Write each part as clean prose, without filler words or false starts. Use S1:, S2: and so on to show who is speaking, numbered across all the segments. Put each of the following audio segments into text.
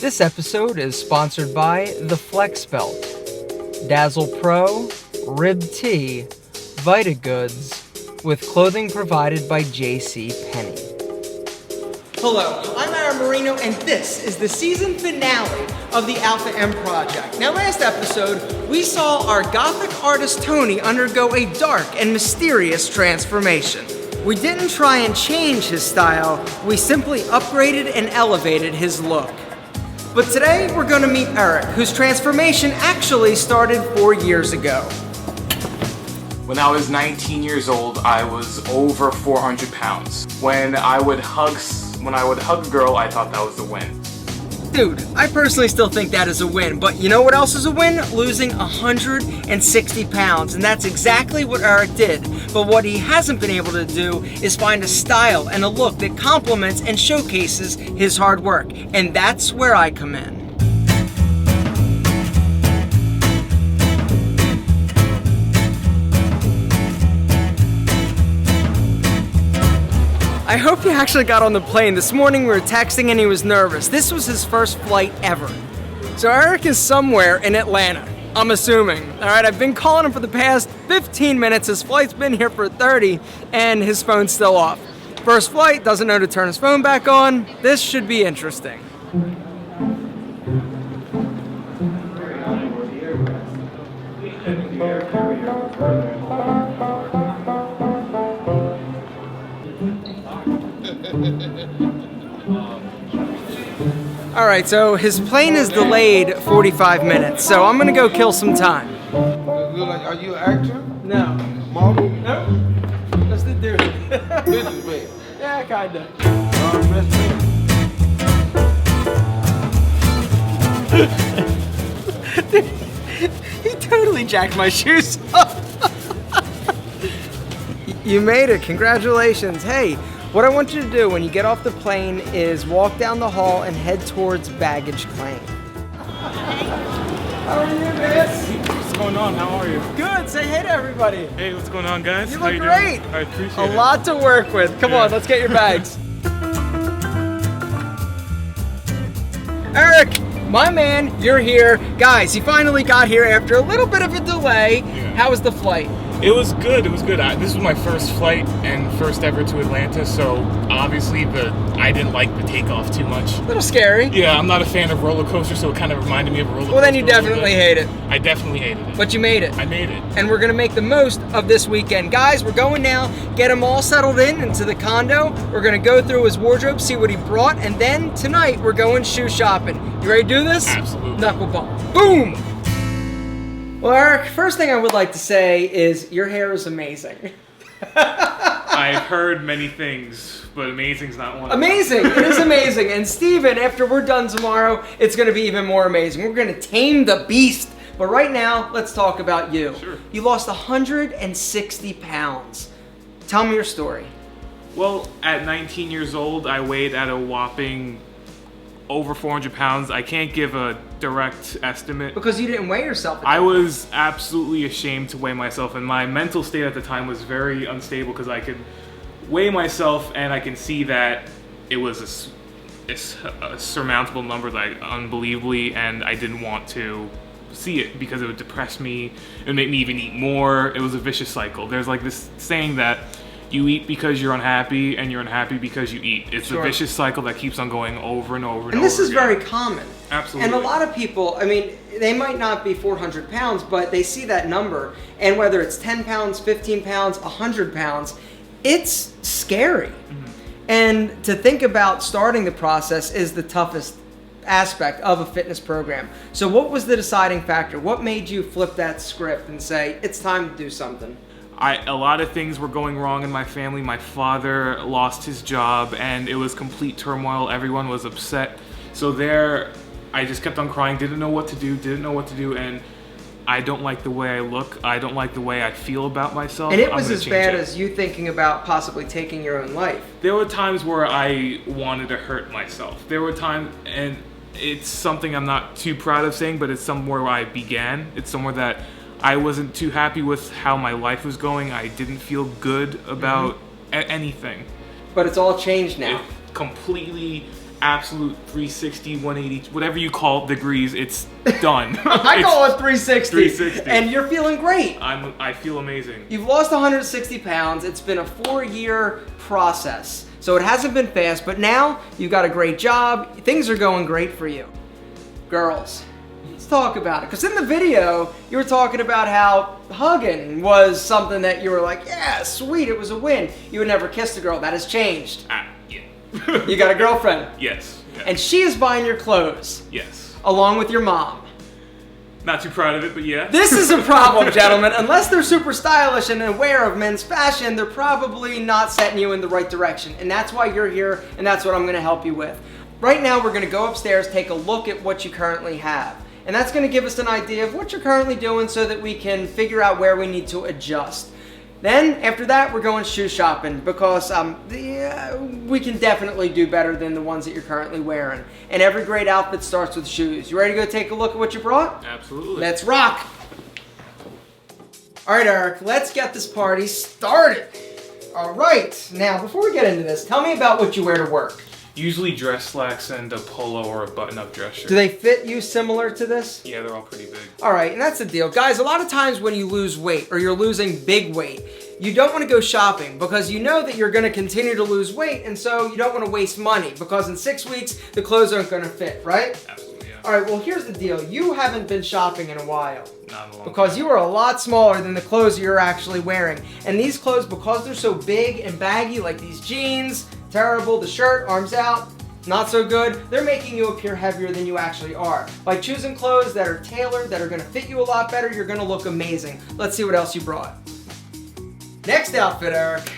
S1: This episode is sponsored by the Flex Belt, Dazzle Pro, Rib Tee, Vita Goods, with clothing provided by J.C. Penney.
S2: Hello, I'm Marino, and this is the season finale of the Alpha M Project. Now, last episode, we saw our gothic artist Tony undergo a dark and mysterious transformation. We didn't try and change his style, we simply upgraded and elevated his look. But today, we're going to meet Eric, whose transformation actually started 4 years ago.
S3: When I was 19 years old, I was over 400 pounds. When I would hug a girl, I thought that was a win.
S2: Dude, I personally still think that is a win, but you know what else is a win? Losing 160 pounds, and that's exactly what Eric did. But what he hasn't been able to do is find a style and a look that complements and showcases his hard work, and that's where I come in. I hope he actually got on the plane. This morning we were texting and he was nervous. This was his first flight ever. So Eric is somewhere in Atlanta, I'm assuming. All right, I've been calling him for the past 15 minutes. His flight's been here for 30 and his phone's still off. First flight, doesn't know to turn his phone back on. This should be interesting. Alright, so his plane is delayed 45 minutes, so I'm gonna go kill some time.
S4: Are you an actor?
S2: No.
S4: Model?
S2: No? Just the dude.
S4: Businessman?
S2: Yeah, kinda. He totally jacked my shoes off. You made it, congratulations. Hey, what I want you to do when you get off the plane is walk down the hall and head towards baggage claim. How are you, man?
S5: What's going on? How are you?
S2: Good, say hey to everybody.
S5: Hey, what's going on, guys?
S2: You
S5: How
S2: look
S5: you
S2: great.
S5: Doing? I appreciate
S2: A
S5: it.
S2: lot to work with. Come on, let's get your bags. Eric, my man, you're here. Guys, you finally got here after a little bit of a delay.
S5: Yeah.
S2: How was the flight?
S5: It was good. It was good. This was my first flight and first ever to Atlanta, so obviously I didn't like the takeoff too much.
S2: A little scary.
S5: Yeah, I'm not a fan of roller coasters, so it kind of reminded me of a roller coaster.
S2: Well, then you
S5: a little
S2: definitely
S5: bit.
S2: hate it.
S5: I definitely hated it.
S2: But you made it.
S5: I made it.
S2: And we're gonna make the most of this weekend. Guys, we're going now, get him all settled into the condo. We're gonna go through his wardrobe, see what he brought, and then tonight we're going shoe shopping. You ready to do this?
S5: Absolutely.
S2: Knuckle bump. Boom! Well, Eric, first thing I would like to say is your hair is amazing.
S5: I've heard many things, but amazing's not one of them.
S2: Amazing! It is amazing. And Steven, after we're done tomorrow, it's gonna be even more amazing. We're gonna tame the beast. But right now, let's talk about you.
S5: Sure.
S2: You lost 160 pounds. Tell me your story.
S5: Well, at 19 years old, I weighed at a whopping over 400 pounds. I can't give a direct estimate.
S2: Because you didn't weigh yourself.
S5: I was absolutely ashamed to weigh myself, and my mental state at the time was very unstable because I could weigh myself and I can see that it was a surmountable number, like unbelievably, and I didn't want to see it because it would depress me. It would make me even eat more. It was a vicious cycle. There's like this saying that you eat because you're unhappy, and you're unhappy because you eat. It's
S2: Sure.
S5: a vicious cycle that keeps on going over and over and over.
S2: And this is
S5: again.
S2: very common.
S5: Absolutely.
S2: And a lot of people, I mean, they might not be 400 pounds, but they see that number, and whether it's 10 pounds, 15 pounds, 100 pounds, it's scary.
S5: Mm-hmm.
S2: And to think about starting the process is the toughest aspect of a fitness program. So what was the deciding factor? What made you flip that script and say, it's time to do something?
S5: A lot of things were going wrong in my family. My father lost his job and it was complete turmoil. Everyone was upset. So there, I just kept on crying, didn't know what to do, and I don't like the way I look. I don't like the way I feel about myself.
S2: And it
S5: I'm
S2: was
S5: gonna
S2: as
S5: change
S2: bad
S5: it.
S2: as you thinking about possibly taking your own life.
S5: There were times where I wanted to hurt myself. There were times, and it's something I'm not too proud of saying, but it's somewhere where I began. It's somewhere that I wasn't too happy with how my life was going. I didn't feel good about anything.
S2: But it's all changed now.
S5: It completely absolute 360, 180, whatever you call degrees, it's done.
S2: I call it 360.
S5: 360.
S2: And you're feeling great.
S5: I feel amazing.
S2: You've lost 160 pounds. It's been a 4-year process. So it hasn't been fast, but now you've got a great job. Things are going great for you. Girls, let's talk about it. Because in the video, you were talking about how hugging was something that you were like, yeah, sweet, it was a win. You would never kiss a girl. That has changed.
S5: Yeah.
S2: You got a girlfriend.
S5: Yes.
S2: And she is buying your clothes.
S5: Yes.
S2: Along with your mom.
S5: Not too proud of it, but yeah.
S2: This is a problem, gentlemen. Unless they're super stylish and aware of men's fashion, they're probably not setting you in the right direction. And that's why you're here, and that's what I'm gonna help you with. Right now, we're gonna go upstairs, take a look at what you currently have. And that's gonna give us an idea of what you're currently doing so that we can figure out where we need to adjust. Then, after that, we're going shoe shopping because we can definitely do better than the ones that you're currently wearing. And every great outfit starts with shoes. You ready to go take a look at what you brought?
S5: Absolutely.
S2: Let's rock! All right, Eric, let's get this party started. All right, now before we get into this, tell me about what you wear to work.
S5: Usually dress slacks and a polo or a button-up dress shirt.
S2: Do they fit you similar to this?
S5: Yeah, they're all pretty big.
S2: All right, and that's the deal. Guys, a lot of times when you lose weight or you're losing big weight, you don't want to go shopping because you know that you're going to continue to lose weight, and so you don't want to waste money because in 6 weeks, the clothes aren't going to fit, right?
S5: Absolutely, yeah.
S2: All right, well, here's the deal. You haven't been shopping in a while.
S5: Not in a long
S2: Because
S5: time.
S2: you are a lot smaller than the clothes you're actually wearing. And these clothes, because they're so big and baggy, like these jeans, terrible, the shirt, arms out, not so good, they're making you appear heavier than you actually are. By choosing clothes that are tailored, that are gonna fit you a lot better, you're gonna look amazing. Let's see what else you brought. Next outfit, Eric.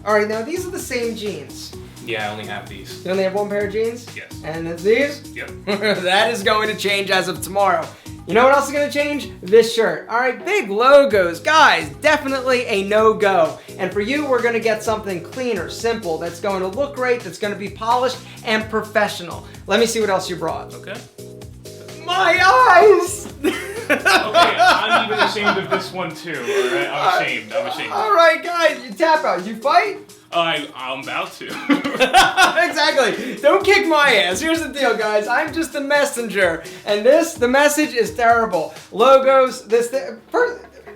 S2: All right, now these are the same jeans.
S5: Yeah, I only have these.
S2: You only have one pair of jeans?
S5: Yes.
S2: And it's these?
S5: Yep.
S2: That is going to change as of tomorrow. You know what else is going to change? This shirt. All right, big logos. Guys, definitely a no-go. And for you, we're going to get something cleaner, simple, that's going to look great, that's going to be polished and professional. Let me see what else you brought.
S5: Okay.
S2: My eyes!
S5: Okay, I'm even ashamed of this one too, alright? I'm ashamed.
S2: All right, guys, you tap out. You fight?
S5: I'm about to.
S2: Exactly. Don't kick my ass. Here's the deal, guys. I'm just a messenger. And the message is terrible. Logos, the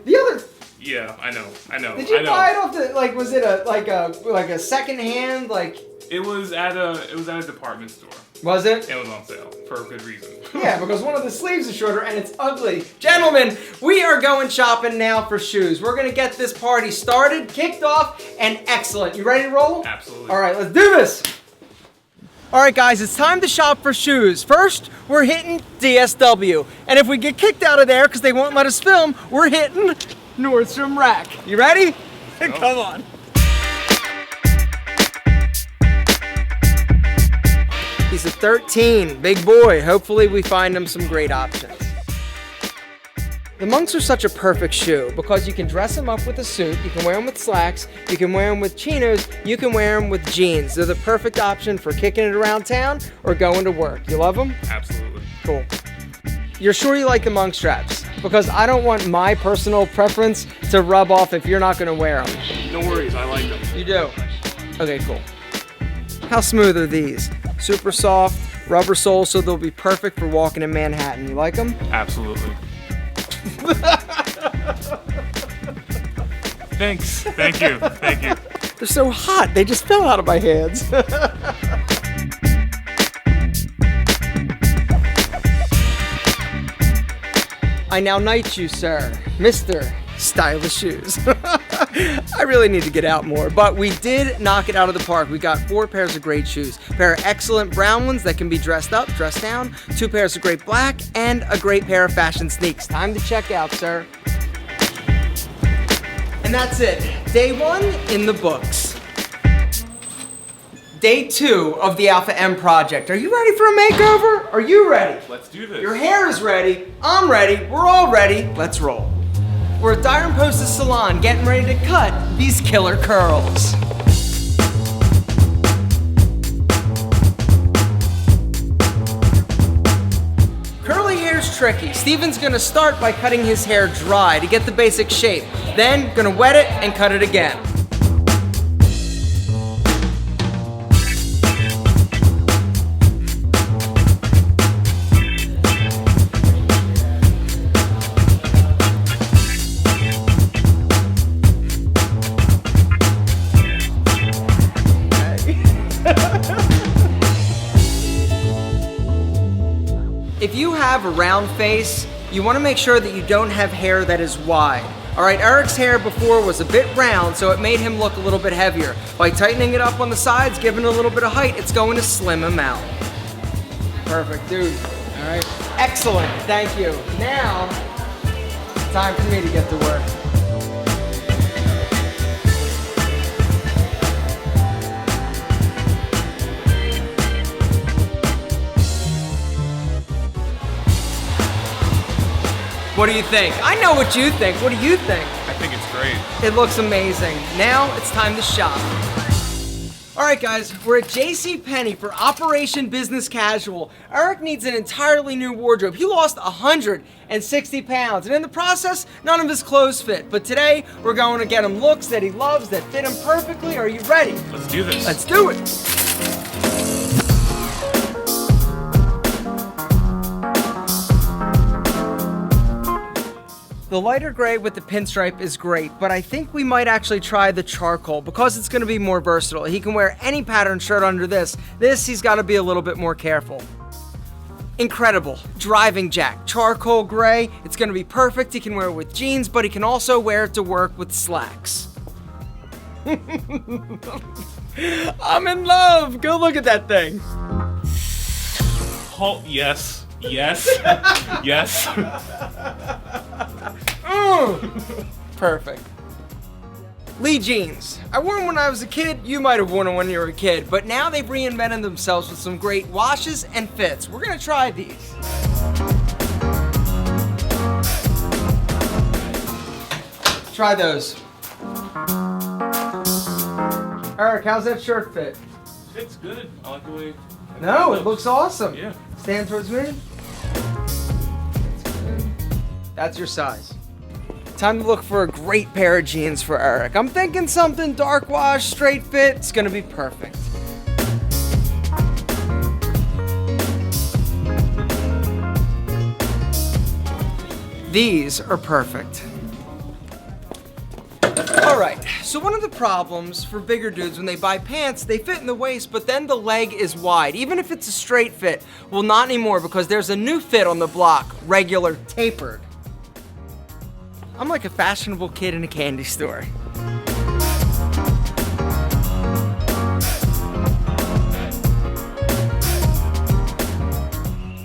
S2: other...
S5: Yeah, I know.
S2: Did you buy it off the, like, was it a second hand, like...
S5: It was at a department store.
S2: Was it?
S5: It was on sale for a good reason.
S2: Yeah, because one of the sleeves is shorter and it's ugly. Gentlemen, we are going shopping now for shoes. We're gonna get this party started, kicked off, and excellent. You ready to roll?
S5: Absolutely.
S2: All right, let's do this. All right, guys, it's time to shop for shoes. First, we're hitting DSW. And if we get kicked out of there because they won't let us film, we're hitting Nordstrom Rack. You ready? Come on. He's a 13, big boy. Hopefully we find him some great options. The monks are such a perfect shoe because you can dress them up with a suit, you can wear them with slacks, you can wear them with chinos, you can wear them with jeans. They're the perfect option for kicking it around town or going to work. You love them?
S5: Absolutely.
S2: Cool. You're sure you like the monk straps? Because I don't want my personal preference to rub off if you're not gonna wear them.
S5: No worries, I like them.
S2: You do? Okay, cool. How smooth are these? Super soft, rubber soles, so they'll be perfect for walking in Manhattan. You like them?
S5: Absolutely. Thanks. Thank you. Thank you.
S2: They're so hot, they just fell out of my hands. I now knight you, sir. Mr. Stylish Shoes. I really need to get out more, but we did knock it out of the park. We got 4 pairs of great shoes. A pair of excellent brown ones that can be dressed up, dressed down, 2 pairs of great black, and a great pair of fashion sneaks. Time to check out, sir. And that's it. Day 1 in the books. Day 2 of the Alpha M project. Are you ready for a makeover? Are you ready?
S5: Let's do this.
S2: Your hair is ready. I'm ready. We're all ready. Let's roll. We're at Dyer & Post's salon getting ready to cut these killer curls. Curly hair's tricky. Steven's gonna start by cutting his hair dry to get the basic shape. Then, gonna wet it and cut it again. If you have a round face, you want to make sure that you don't have hair that is wide. All right, Eric's hair before was a bit round, so it made him look a little bit heavier. By tightening it up on the sides, giving it a little bit of height, it's going to slim him out. Perfect, dude. All right, excellent, thank you. Now, time for me to get to work. What do you think? I know what you think. What do you think?
S5: I think it's great.
S2: It looks amazing. Now it's time to shop. All right, guys, we're at JCPenney for Operation Business Casual. Eric needs an entirely new wardrobe. He lost 160 pounds, and in the process, none of his clothes fit. But today, we're going to get him looks that he loves, that fit him perfectly. Are you ready?
S5: Let's do this.
S2: Let's do it. The lighter gray with the pinstripe is great, but I think we might actually try the charcoal because it's going to be more versatile. He can wear any pattern shirt under this. This, he's got to be a little bit more careful. Incredible. Driving jack, charcoal gray. It's going to be perfect. He can wear it with jeans, but he can also wear it to work with slacks. I'm in love. Go look at that thing.
S5: Oh, yes. Yes. Yes.
S2: Perfect. Lee jeans. I wore them when I was a kid. You might have worn them when you were a kid, but now they've reinvented themselves with some great washes and fits. We're gonna try these. Try those. Eric, how's that shirt fit?
S5: It's good. I like the way.
S2: No, it looks awesome.
S5: Yeah.
S2: Stand towards me. That's your size. Time to look for a great pair of jeans for Eric. I'm thinking something dark wash, straight fit. It's gonna be perfect. These are perfect. All right, so one of the problems for bigger dudes when they buy pants, they fit in the waist, but then the leg is wide. Even if it's a straight fit, well, not anymore because there's a new fit on the block, regular tapered. I'm like a fashionable kid in a candy store.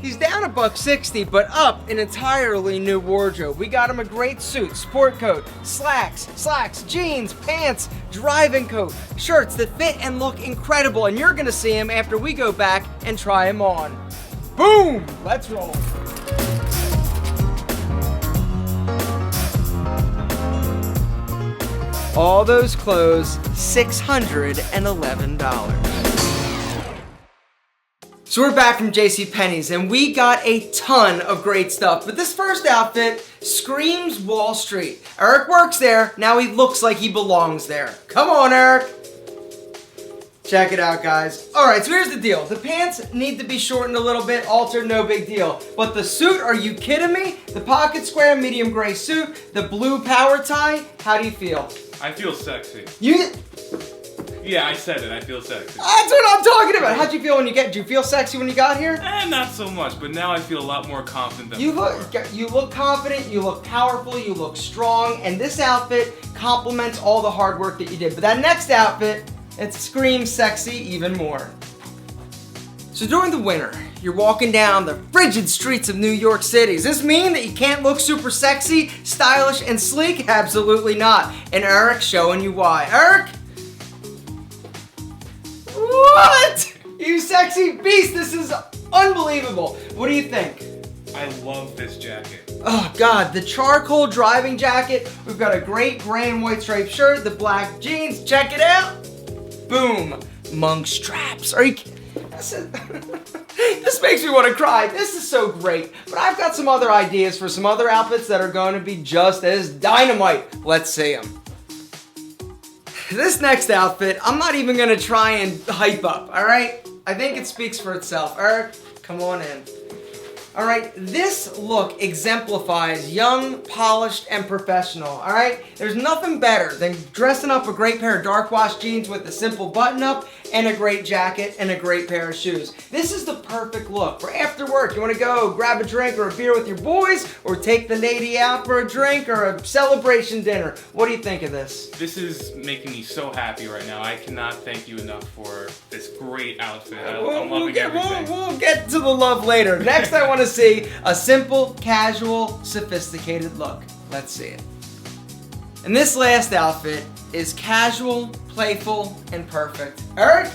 S2: He's down $160, but up an entirely new wardrobe. We got him a great suit, sport coat, slacks, jeans, pants, driving coat, shirts that fit and look incredible, and you're gonna see him after we go back and try him on. Boom! Let's roll. All those clothes, $611. So we're back from JCPenney's and we got a ton of great stuff. But this first outfit screams Wall Street. Eric works there, now he looks like he belongs there. Come on, Eric. Check it out, guys. All right, so here's the deal. The pants need to be shortened a little bit, altered, no big deal. But the suit, are you kidding me? The pocket square, medium gray suit, the blue power tie, how do you feel?
S5: I feel sexy.
S2: Yeah,
S5: I said it. I feel sexy.
S2: That's what I'm talking about. How'd you feel when you get? Did you feel sexy when you got here?
S5: Not so much, but now I feel a lot more confident than
S2: You
S5: before.
S2: look confident. You look powerful. You look strong. And this outfit complements all the hard work that you did. But that next outfit, it screams sexy even more. So during the winter, you're walking down the frigid streets of New York City. Does this mean that you can't look super sexy, stylish, and sleek? Absolutely not. And Eric's showing you why. Eric? What? You sexy beast, this is unbelievable. What do you think?
S5: I love this jacket.
S2: Oh God, the charcoal driving jacket. We've got a great gray and white striped shirt, the black jeans, check it out. Boom, monk straps. Are you kidding? This makes me want to cry. This is so great. But I've got some other ideas for some other outfits that are going to be just as dynamite. Let's see them. This next outfit, I'm not even gonna try and hype up, all right? I think it speaks for itself. Eric, come on in. All right, this look exemplifies young, polished, and professional, all right? There's nothing better than dressing up a great pair of dark wash jeans with a simple button up and a great jacket and a great pair of shoes. This is the perfect look for after work. You want to go grab a drink or a beer with your boys, or take the lady out for a drink or a celebration dinner. What do you think of this?
S5: This is making me so happy right now. I cannot thank you enough for this great outfit. I'm loving everything.
S2: We'll get to the love later. Next, I want to see a simple, casual, sophisticated look. Let's see it. And this last outfit is casual, playful, and perfect. Eric,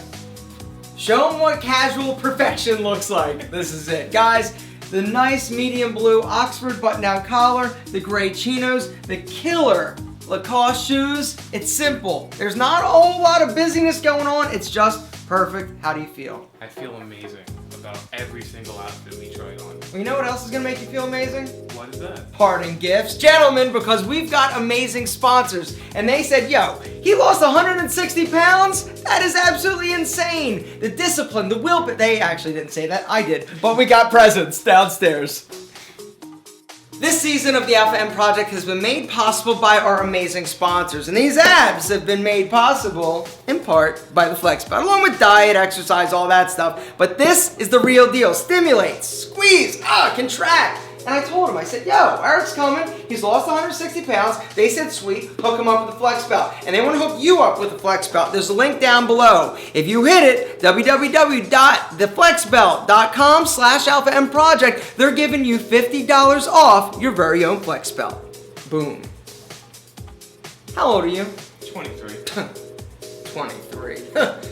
S2: show them what casual perfection looks like. This is it. Guys, the nice medium blue Oxford button-down collar, the gray chinos, the killer Lacoste shoes. It's simple. There's not a whole lot of busyness going on. It's just perfect. How do you feel?
S5: I feel amazing about every single outfit we tried on.
S2: Well, you know what else is going to make you feel amazing?
S5: What is that?
S2: Parting gifts. Gentlemen, because we've got amazing sponsors, and they said, yo, he lost 160 pounds? That is absolutely insane. The discipline, the will, but they actually didn't say that, I did, but we got presents downstairs. This season of the Alpha M Project has been made possible by our amazing sponsors, and these abs have been made possible, in part, by the Flex Belt, along with diet, exercise, all that stuff. But this is the real deal. Stimulates, squeeze, contract. And I told him, I said, yo, Eric's coming. He's lost 160 pounds. They said, sweet, hook him up with the Flex Belt. And they want to hook you up with the Flex Belt. There's a link down below. If you hit it, www.theflexbelt.com/Alpha M Project, they're giving you $50 off your very own Flex Belt. Boom. How old are you?
S5: 23.
S2: 23.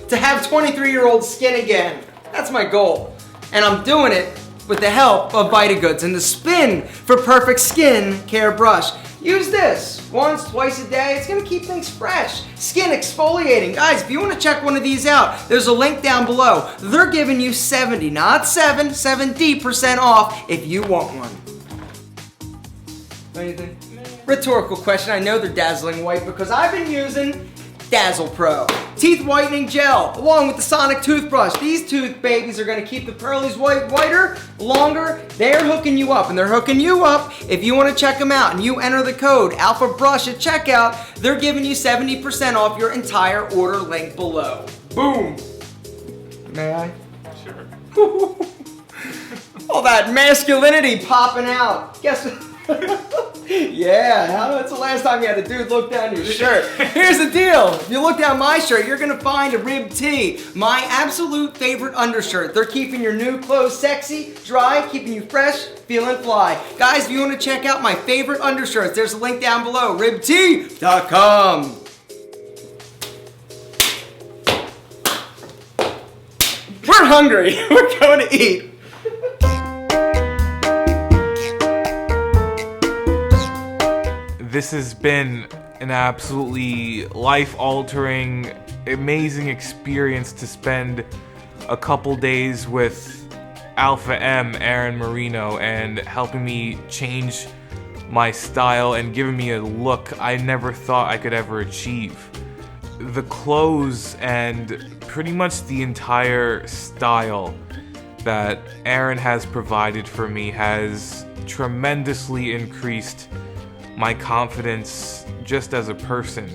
S2: To have 23-year-old skin again. That's my goal. And I'm doing it with the help of VitaGoods and the Spin for Perfect Skin Care Brush. Use this once, twice a day. It's gonna keep things fresh. Skin exfoliating. Guys, if you wanna check one of these out, there's a link down below. They're giving you 70, not 70% off if you want one. Anything? Rhetorical question. I know they're dazzling white because I've been using Dazzle Pro teeth whitening gel along with the Sonic toothbrush. These tooth babies are going to keep the pearlies whiter longer. They're hooking you up, and they're hooking you up. If you want to check them out and you enter the code ALPHABRUSH at checkout, they're giving you 70% off your entire order, link below. Boom. May I?
S5: Sure.
S2: All that masculinity popping out. Guess what? Yeah, that's the last time you had a dude look down your shirt. Here's the deal. If you look down my shirt, you're gonna find a rib tee. My absolute favorite undershirt. They're keeping your new clothes sexy, dry, keeping you fresh, feeling fly. Guys, if you wanna check out my favorite undershirts, there's a link down below, ribtee.com. We're hungry. We're going to eat.
S3: This has been an absolutely life-altering, amazing experience to spend a couple days with Alpha M, Aaron Marino, and helping me change my style and giving me a look I never thought I could ever achieve. The clothes and pretty much the entire style that Aaron has provided for me has tremendously increased my confidence just as a person.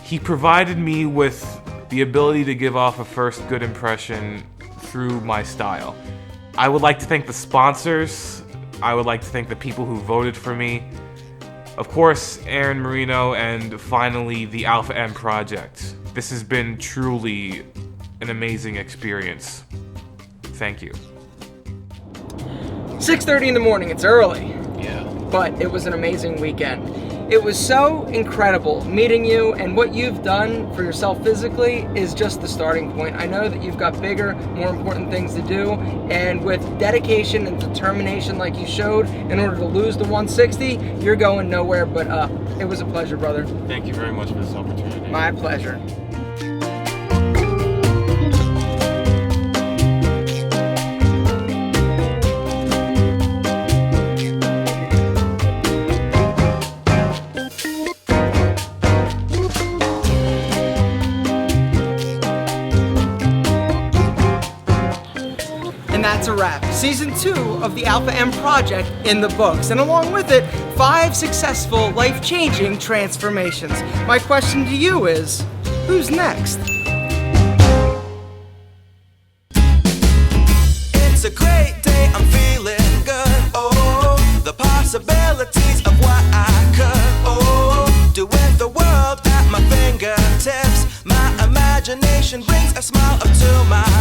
S3: He provided me with the ability to give off a first good impression through my style. I would like to thank the sponsors. I would like to thank the people who voted for me. Of course, Aaron Marino, and finally the Alpha M Project. This has been truly an amazing experience. Thank you.
S2: 6:30 in the morning, it's early.
S3: Yeah.
S2: But it was an amazing weekend. It was so incredible meeting you, and what you've done for yourself physically is just the starting point. I know that you've got bigger, more important things to do, and with dedication and determination like you showed in order to lose the 160, you're going nowhere but up. It was a pleasure, brother.
S5: Thank you very much for this opportunity.
S2: My pleasure. That's a wrap. Season 2 of the Alpha M Project in the books, and along with it, 5 successful, life-changing transformations. My question to you is, who's next?
S6: great day, I'm feeling good. Oh, the possibilities of what I could, do with the world at my fingertips. My imagination brings a smile up to my